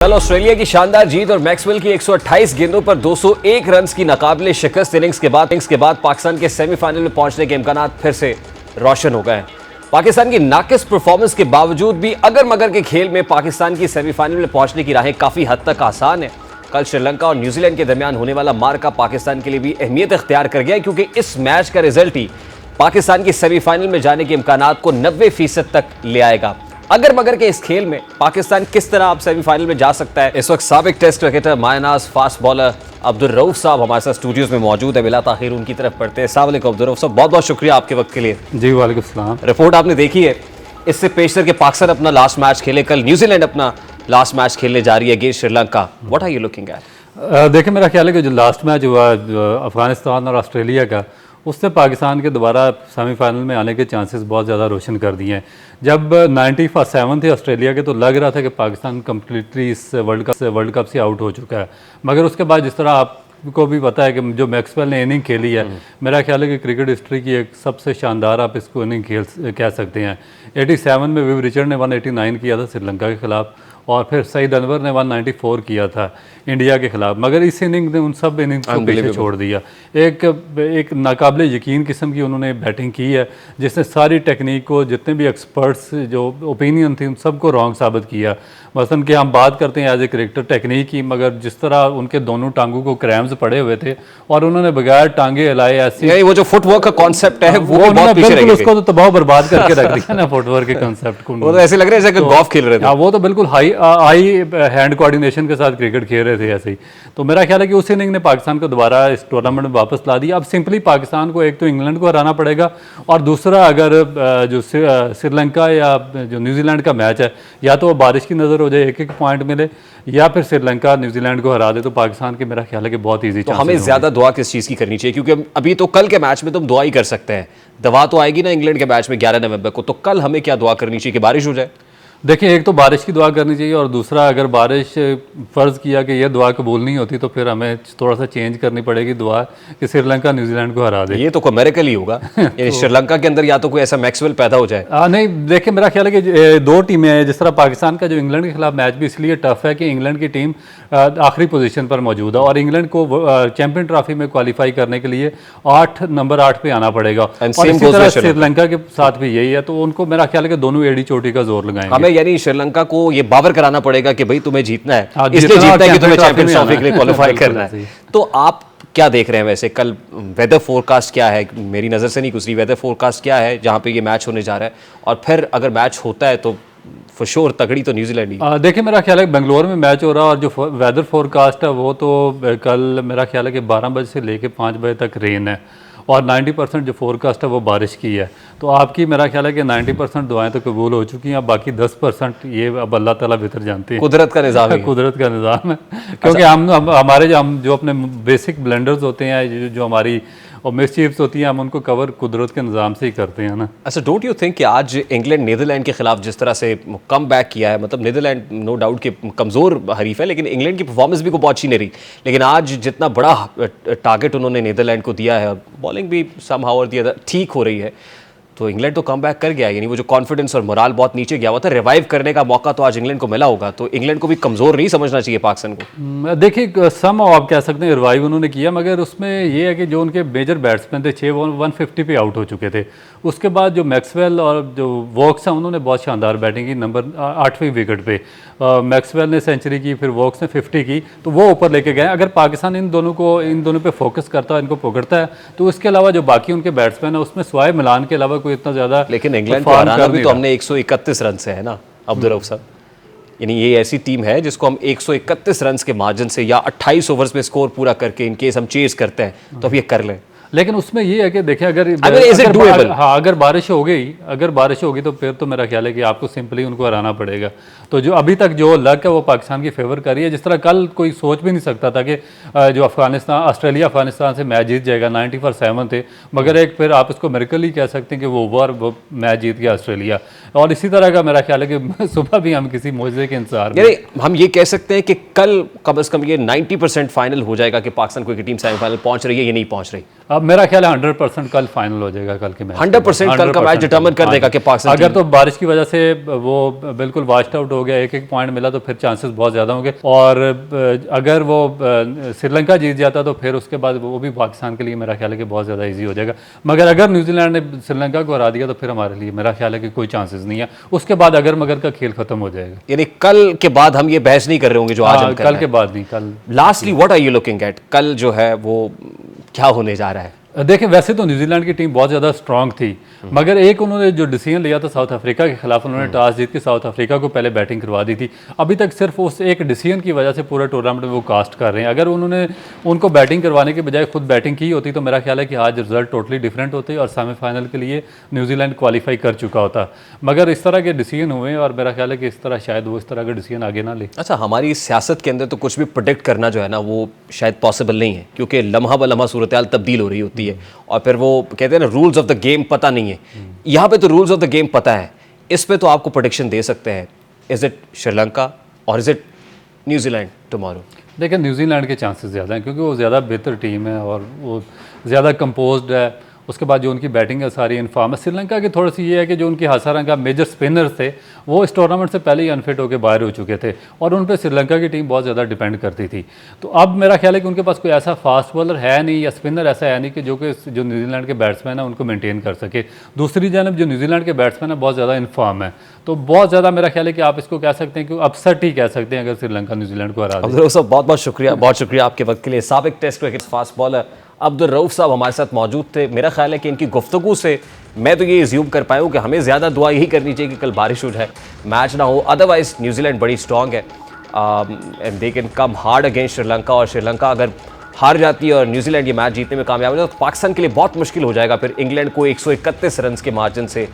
कल ऑस्ट्रेलिया की शानदार जीत और मैक्सवेल की 128 गेंदों पर 201 रन की नाकाबिले शिकस्त इनिंग्स के बाद पाकिस्तान के सेमीफाइनल में पहुंचने के इम्कानात फिर से रोशन हो गए। पाकिस्तान की नाकिस परफॉर्मेंस के बावजूद भी अगर मगर के खेल में पाकिस्तान की सेमीफाइनल में पहुंचने की राहें काफी हद तक आसान है। कल श्रीलंका और न्यूजीलैंड के दरमियान होने वाला मार्का पाकिस्तान के लिए भी अहमियत इख्तियार कर गया, क्योंकि इस मैच का रिजल्ट ही पाकिस्तान की सेमीफाइनल में जाने के इम्कानात को 90% तक ले आएगा। अगर मगर के इस खेल में पाकिस्तान किस तरह अब सेमीफाइनल में जा सकता है, इस वक्त साबिक टेस्ट क्रिकेटर मायनाज फास्ट बॉलर अब्दुल रऊफ साहब हमारे साथ स्टूडियोज में मौजूद है। बिला ताखिर उनकी तरफ पढ़ते हैं। अस्सलाम वालेकुम अब्दुल रऊफ साहब, बहुत बहुत शुक्रिया आपके वक्त के लिए। जी वालेकुम सलाम। रिपोर्ट आपने देखी है, इससे पेशतर के पाकिस्तान अपना लास्ट मैच खेले, कल न्यूजीलैंड अपना लास्ट मैच खेलने जा रही है against Sri Lanka. What are you looking at? देखिए, मेरा ख्याल है कि जो लास्ट मैच हुआ अफगानिस्तान और ऑस्ट्रेलिया का, उससे पाकिस्तान के दोबारा सेमीफाइनल में आने के चांसेस बहुत ज़्यादा रोशन कर दिए हैं। जब 97 थे ऑस्ट्रेलिया के, तो लग रहा था कि पाकिस्तान कम्प्लीटली इस वर्ल्ड कप से आउट हो चुका है। मगर उसके बाद जिस तरह आपको भी पता है कि जो मैक्सवेल ने इनिंग खेली है, मेरा ख्याल है कि क्रिकेट हिस्ट्री की एक सबसे शानदार आप इसको इनिंग कह सकते हैं। 87 में विव रिचर्ड ने 189 किया था श्रीलंका के खिलाफ, और फिर सईद अनवर ने 194 किया था इंडिया के खिलाफ। मगर इस इनिंग ने उन सब इनिंग्स को पीछे छोड़ दिया। एक नाकाबिले यकीन किस्म की उन्होंने बैटिंग की है, जिसने सारी टेक्निक को, जितने भी एक्सपर्ट्स जो ओपिनियन थी, उन सबको रॉन्ग साबित किया। मसलन कि हम बात करते हैं एज ए क्रिकेटर टेक्निक की, मगर जिस तरह उनके दोनों टांगों को क्रैम्स पड़े हुए थे और उन्होंने बगैर टांगे हिलाए ऐसे, वो जो फुटवर्क का कॉन्सेप्ट है वो बहुत पीछे रह गया। उसको तो तबाह बर्बाद करके रख दिया ना फुटवर्क के कॉन्सेप्ट को। वो तो ऐसे लग रहा है जैसे गोल्फ खेल रहे थे। वो तो बिल्कुल हाई हैंड कोऑर्डिनेशन के साथ क्रिकेट खेल रहे थे ऐसे ही। तो मेरा ख्याल है कि उस इनिंग ने पाकिस्तान को दोबारा इस टूर्नामेंट में वापस ला दिया। अब सिंपली पाकिस्तान को एक तो इंग्लैंड को हराना पड़ेगा, और दूसरा अगर जो श्रीलंका या जो न्यूजीलैंड का मैच है, या तो वो बारिश की नज़र हो जाए, एक पॉइंट मिले, या फिर श्रीलंका न्यूजीलैंड को हरा दे, तो पाकिस्तान के मेरा ख्याल है कि बहुत ईजी। तो हमें ज्यादा दुआ किस चीज़ की करनी चाहिए? क्योंकि अभी तो कल के मैच में तुम दुआ ही कर सकते हैं, दवा तो आएगी ना इंग्लैंड के मैच में 11 नवंबर को। तो कल हमें क्या दुआ करनी चाहिए कि बारिश हो जाए? देखिए, एक तो बारिश की दुआ करनी चाहिए, और दूसरा अगर बारिश फ़र्ज़ किया कि यह दुआ कबूल नहीं होती, तो फिर हमें थोड़ा सा चेंज करनी पड़ेगी दुआ कि श्रीलंका न्यूजीलैंड को हरा दे। ये तो कोई मेरेकल ही होगा। यानी श्रीलंका के अंदर या तो कोई ऐसा मैक्सवेल पैदा हो जाए। नहीं, देखिए, मेरा ख्याल है कि दो टीमें हैं। जिस तरह पाकिस्तान का जो इंग्लैंड के खिलाफ मैच भी इसलिए टफ है कि इंग्लैंड की टीम आखिरी पोजीशन पर मौजूद है, और इंग्लैंड को चैंपियन ट्रॉफी में क्वालिफाई करने के लिए नंबर 8 पे आना पड़ेगा। और इसी तरह श्रीलंका के साथ भी यही है। तो उनको मेरा ख्याल है कि दोनों एड़ी चोटी का जोर लगाएंगे। यानी श्रीलंका को ये बावर कराना पड़ेगा कि भाई तुम्हें जीतना है, इसलिए जीतना है कि तुम्हें चैंपियंस ट्रॉफी के लिए क्वालीफाई करना है। तो आप क्या देख रहे हैं वैसे? कल वेदर फोरकास्ट क्या है? मेरी नज़र से नहीं गुजरी, वेदर फोरकास्ट क्या है जहाँ पे ये मैच होने जा रहा है? और फिर अगर मैच होता है तो फॉर श्योर तगड़ी तो न्यूजीलैंड ही। देखिए, मेरा ख्याल है बेंगलोर में मैच हो रहा है, और जो वेदर फोरकास्ट है वो तो कल मेरा ख्याल है कि 12 बजे से लेके 5 बजे तक रेन है, और 90% जो फोरकास्ट है वो बारिश की है। तो आपकी मेरा ख्याल है कि 90% दुआएं तो कबूल हो चुकी हैं। अब बाकी 10% ये अब अल्लाह ताला बेहतर जानते हैं। कुदरत का निज़ाम है। कुदरत का निज़ाम है, क्योंकि हम जो अपने बेसिक ब्लेंडर्स होते हैं, जो हमारी और मिसचीफ्स होती हैं, हम उनको कवर कुदरत के निज़ाम से ही करते हैं ना। अच्छा, डोंट यू थिंक कि आज इंग्लैंड नीदरलैंड के खिलाफ जिस तरह से कम बैक किया है, मतलब नीदरलैंड नो डाउट कि कमज़ोर हरीफ है, लेकिन इंग्लैंड की परफॉर्मेंस भी को बहुत अच्छी नहीं रही, लेकिन आज जितना बड़ा टारगेट उन्होंने नीदरलैंड को दिया है, बॉलिंग भी समहाउ और दी अदर ठीक हो रही है, तो इंग्लैंड तो कम बैक कर गया। यानी वो जो कॉन्फिडेंस और मोराल बहुत नीचे गया हुआ था, रिवाइव करने का मौका तो आज इंग्लैंड को मिला होगा। तो इंग्लैंड को भी कमज़ोर नहीं समझना चाहिए पाकिस्तान को। देखिए, सम आप कह सकते हैं रिवाइव उन्होंने किया, मगर उसमें ये है कि जो उनके मेजर बैट्समैन थे 150 पे आउट हो चुके थे। उसके बाद जो मैक्सवेल और जो वोक्स हैं, उन्होंने बहुत शानदार बैटिंग की, नंबर 8वीं विकेट पे मैक्सवेल ने सेंचुरी की, फिर वोक्स ने 50 की, तो वो ऊपर लेके गए। अगर पाकिस्तान इन दोनों पे फोकस करता है, इनको पकड़ता है, तो इसके अलावा जो बाकी उनके बैट्समैन है, उसमें स्वाय मिलान के अलावा कोई इतना ज़्यादा, लेकिन इंग्लैंड को हराना भी तो हमने 131 रन से है ना अब्दुल रऊफ साहब। यानी ये ऐसी टीम है जिसको हम 131 रन के मार्जिन से या 28 ओवर्स में स्कोर पूरा करके इनकेस हम चेज करते हैं तो अब ये कर लें। लेकिन उसमें ये है कि देखिए, अगर बारिश होगी तो फिर तो मेरा ख्याल है कि आपको सिंपली उनको हराना पड़ेगा। तो जो अभी तक जो लक है वो पाकिस्तान की फेवर कर रही है। जिस तरह कल कोई सोच भी नहीं सकता था कि जो ऑस्ट्रेलिया अफगानिस्तान से मैच जीत जाएगा, 94 थे, मगर एक फिर आप इसको मिरेकल ही कह सकते हैं कि वो मैच जीत गया ऑस्ट्रेलिया। और इसी तरह का मेरा ख्याल है कि सुबह भी हम किसी मौजज़े के इंतजार में, हम ये कह सकते हैं कि कल कम से कम ये 90% फाइनल हो जाएगा कि पाकिस्तान कोई टीम सेमीफाइनल पहुंच रही है या नहीं पहुंच रही। अब मेरा ख्याल है 100% कल फाइनल हो जाएगा कल के मैच 100% कल का मैच डिटरमाइन कर देगा कि पाकिस्तान अगर तो बारिश की वजह से वो बिल्कुल वाश्ड आउट हो गया, एक पॉइंट मिला तो फिर चांसेस बहुत ज़्यादा होंगे। और अगर वो श्रीलंका जीत जाता तो फिर उसके बाद वो भी पाकिस्तान के लिए मेरा ख्याल है कि बहुत ज़्यादा ईजी हो जाएगा। मगर अगर न्यूजीलैंड ने श्रीलंका को हरा दिया तो फिर हमारे लिए मेरा ख्याल है कि कोई चांसेस नहीं है, उसके बाद अगर मगर का खेल खत्म हो जाएगा। यानी कल के बाद हम ये बहस नहीं कर रहे होंगे जो आज हम कर रहे हैं। कल के बाद नहीं, कल lastly what are you looking at, कल जो है वो क्या होने जा रहा है? देखिए वैसे तो न्यूजीलैंड की टीम बहुत ज़्यादा स्ट्रांग थी, मगर एक उन्होंने जो डिसीजन लिया था साउथ अफ्रीका के खिलाफ, उन्होंने टॉस जीत के साउथ अफ्रीका को पहले बैटिंग करवा दी थी। अभी तक सिर्फ उस एक डिसीजन की वजह से पूरा टूर्नामेंट में वो कास्ट कर रहे हैं। अगर उन्होंने उनको बैटिंग करवाने के बजाय खुद बैटिंग की होती तो मेरा ख्याल है कि आज रिजल्ट टोटली डिफरेंट होते और सेमीफाइनल के लिए न्यूजीलैंड क्वालिफाई कर चुका होता। मगर इस तरह के डिसीजन हुए और मेरा ख्याल है कि इस तरह शायद वो इस तरह का डिसीजन आगे ना ले। अच्छा, हमारी सियासत के अंदर तो कुछ भी प्रोडिक्ट करना जो है ना वो शायद पॉसिबल नहीं है, क्योंकि लम्हा ब लम्हा सूरत हाल तब्दील हो रही होती है और फिर वो कहते हैं ना रूल्स ऑफ द गेम पता नहीं है। यहाँ पे तो रूल्स ऑफ द गेम पता है, इस पे तो आपको प्रेडिक्शन दे सकते हैं। इज इट श्रीलंका और इज इट न्यूजीलैंड टुमारो? देखिए न्यूजीलैंड के चांसेस ज़्यादा हैं क्योंकि वो ज़्यादा बेहतर टीम है और वो ज़्यादा कंपोज्ड है। उसके बाद जो उनकी बैटिंग है सारी इनफॉर्म है। श्रीलंका की थोड़ी सी ये है कि जो उनकी हासारंगा मेजर स्पिनर्स थे वो इस टूर्नामेंट से पहले ही अनफिट होकर बाहर हो चुके थे और उन पर श्रीलंका की टीम बहुत ज़्यादा डिपेंड करती थी। तो अब मेरा ख्याल है कि उनके पास कोई ऐसा फास्ट बॉलर है नहीं या स्पिनर ऐसा है नहीं कि जो न्यूजीलैंड के बैट्समैन है उनको मेनटेन कर सके। दूसरी जानब जो न्यूजीलैंड के बैट्समैन है बहुत ज़्यादा इनफॉर्म है, तो बहुत ज़्यादा मेरा ख्याल है कि आप इसको कह सकते हैं कि अपसेट ही कह सकते हैं अगर श्रीलंका न्यूजीलैंड को हरा दे। साहब बहुत बहुत शुक्रिया आपके वक्त के लिए। साबिक test cricket fast bowler Abdul Rauf साहब हमारे साथ मौजूद थे। मेरा ख्याल है कि इनकी गुफ्तगू से मैं तो ये ज़्यूम कर पाया हूँ कि हमें ज़्यादा दुआ यही करनी चाहिए कि कल बारिश हो जाए, मैच ना हो। अदरवाइज न्यूजीलैंड बड़ी स्ट्रॉन्ग है and they can come hard against Sri Lanka. और श्रीलंका अगर हार जाती है और न्यूजीलैंड ये मैच जीतने में कामयाब हो जाए तो पाकिस्तान के लिए बहुत मुश्किल हो जाएगा फिर इंग्लैंड को 131 रन के मार्जिन से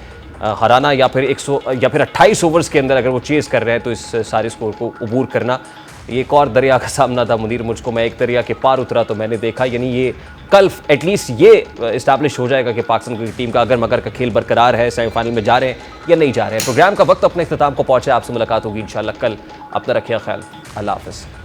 हराना या फिर 28 ओवर्स के अंदर अगर वो चेज़ कर रहे हैं तो इस सारे स्कोर को अबूर करना। ये एक और दरिया का सामना था मुनीर मुझको, मैं एक दरिया के पार उतरा तो मैंने देखा। यानी ये कल एटलीस्ट ये इस्टेब्लिश हो जाएगा कि पाकिस्तान की टीम का अगर मगर का खेल बरकरार है, सेमीफाइनल में जा रहे हैं या नहीं जा रहे हैं। प्रोग्राम का वक्त अपने इख्तिताम को पहुंचे, आपसे मुलाकात होगी इंशाल्लाह कल। अपना रखिए ख्याल, अल्लाह हाफ़िज़।